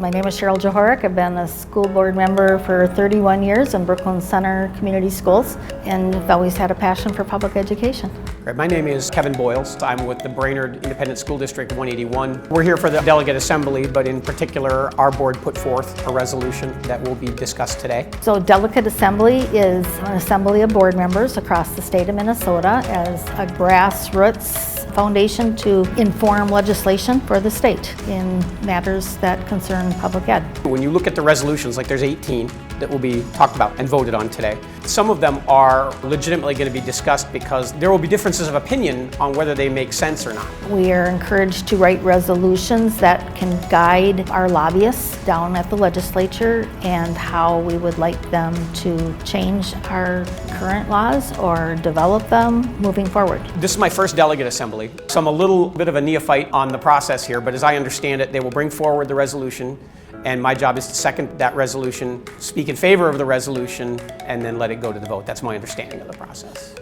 My name is Cheryl Johorek. I've been a school board member for 31 years in Brooklyn Center Community Schools, and I've always had a passion for public education. My name is Kevin Boyles. I'm with the Brainerd Independent School District 181. We're here for the delegate assembly, but in particular, our board put forth a resolution that will be discussed today. So delegate assembly is an assembly of board members across the state of Minnesota as a grassroots foundation to inform legislation for the state in matters that concern public ed. When you look at the resolutions, like there's 18 that will be talked about and voted on today. Some of them are legitimately going to be discussed because there will be differences of opinion on whether they make sense or not. We are encouraged to write resolutions that can guide our lobbyists down at the legislature and how we would like them to change our current laws or develop them moving forward. This is my first delegate assembly, so I'm a little bit of a neophyte on the process here, but as I understand it, they will bring forward the resolution, and my job is to second that resolution, speak in favor of the resolution, and then let it go to the vote. That's my understanding of the process.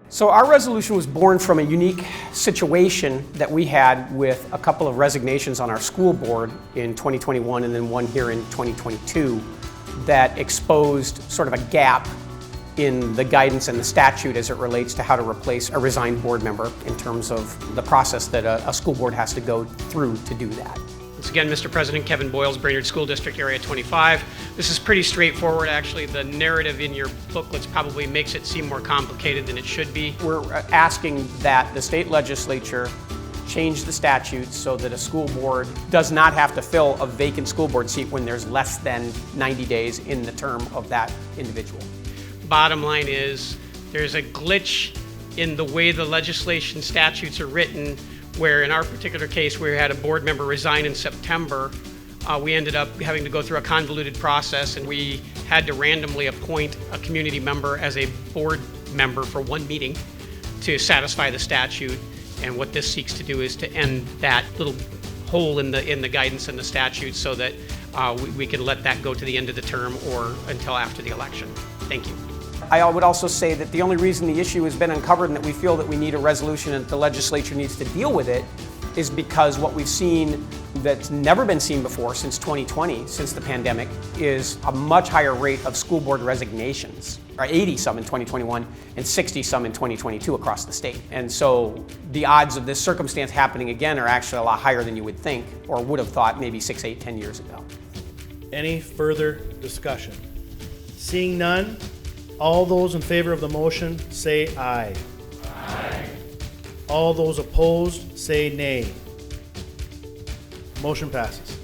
So our resolution was born from a unique situation that we had with a couple of resignations on our school board in 2021 and then one here in 2022 that exposed sort of a gap in the guidance and the statute as it relates to how to replace a resigned board member in terms of the process that a school board has to go through to do that. Once again, Mr. President, Kevin Boyles, Brainerd School District, Area 25. This is pretty straightforward, actually. The narrative in your booklets probably makes it seem more complicated than it should be. We're asking that the state legislature change the statute so that a school board does not have to fill a vacant school board seat when there's less than 90 days in the term of that individual. Bottom line is there's a glitch in the way the legislation statutes are written, where in our particular case we had a board member resign in September. We ended up having to go through a convoluted process, and we had to randomly appoint a community member as a board member for one meeting to satisfy the statute. And what this seeks to do is to end that little hole in the guidance and the statute so that we can let that go to the end of the term or until after the election. Thank you. I would also say that the only reason the issue has been uncovered and that we feel that we need a resolution and that the legislature needs to deal with it is because what we've seen that's never been seen before since 2020, since the pandemic, is a much higher rate of school board resignations, 80 some in 2021 and 60 some in 2022 across the state. And so the odds of this circumstance happening again are actually a lot higher than you would think or would have thought maybe 6, 8, 10 years ago. Any further discussion? Seeing none, all those in favor of the motion say aye. Aye. All those opposed say nay. Motion passes.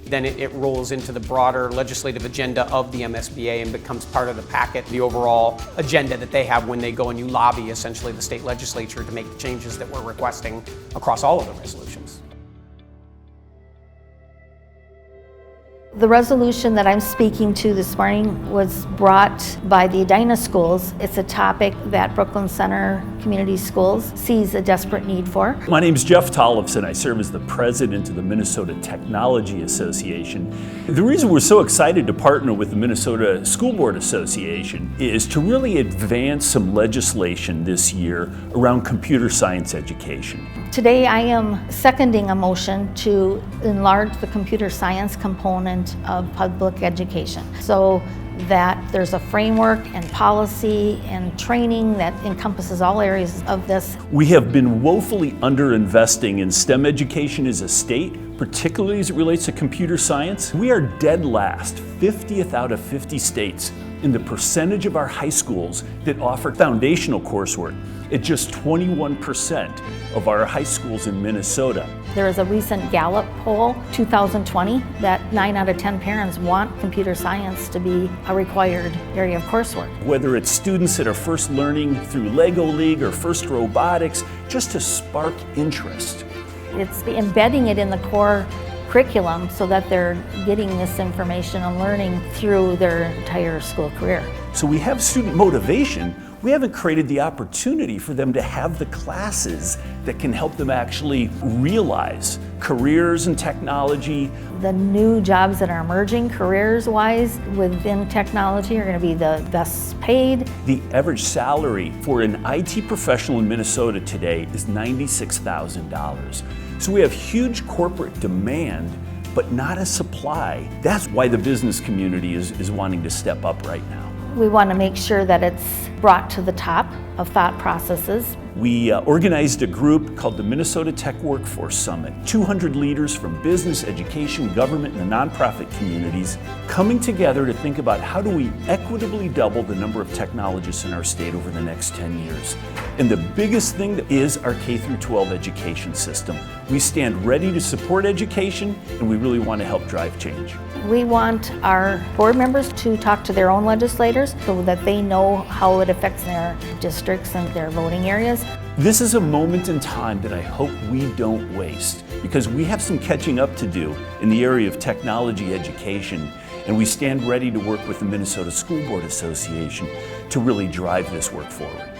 Then it rolls into the broader legislative agenda of the MSBA and becomes part of the packet, the overall agenda that they have when they go and you lobby essentially the state legislature to make the changes that we're requesting across all of the resolutions. The resolution that I'm speaking to this morning was brought by the Edina schools. It's a topic that Brooklyn Center Community Schools sees a desperate need for. My name is Jeff Tollefson. I serve as the president of the Minnesota Technology Association. The reason we're so excited to partner with the Minnesota School Board Association is to really advance some legislation this year around computer science education. Today I am seconding a motion to enlarge the computer science component of public education so that there's a framework and policy and training that encompasses all areas of this. We have been woefully underinvesting in STEM education as a state, particularly as it relates to computer science. We are dead last, 50th out of 50 states, in the percentage of our high schools that offer foundational coursework. At just 21% of our high schools in Minnesota. There is a recent Gallup poll, 2020, that 9 out of 10 parents want computer science to be a required area of coursework. Whether it's students that are first learning through Lego League or first robotics, just to spark interest. It's embedding it in the core curriculum so that they're getting this information and learning through their entire school career. So we have student motivation. We haven't created the opportunity for them to have the classes that can help them actually realize careers in technology. The new jobs that are emerging careers-wise within technology are going to be the best paid. The average salary for an IT professional in Minnesota today is $96,000. So we have huge corporate demand, but not a supply. That's why the business community is wanting to step up right now. We want to make sure that it's brought to the top of thought processes. We organized a group called the Minnesota Tech Workforce Summit. 200 leaders from business, education, government, and the nonprofit communities coming together to think about how do we equitably double the number of technologists in our state over the next 10 years. And the biggest thing is our K-12 education system. We stand ready to support education, and we really want to help drive change. We want our board members to talk to their own legislators so that they know how it affects their districts and their voting areas. This is a moment in time that I hope we don't waste, because we have some catching up to do in the area of technology education, and we stand ready to work with the Minnesota School Board Association to really drive this work forward.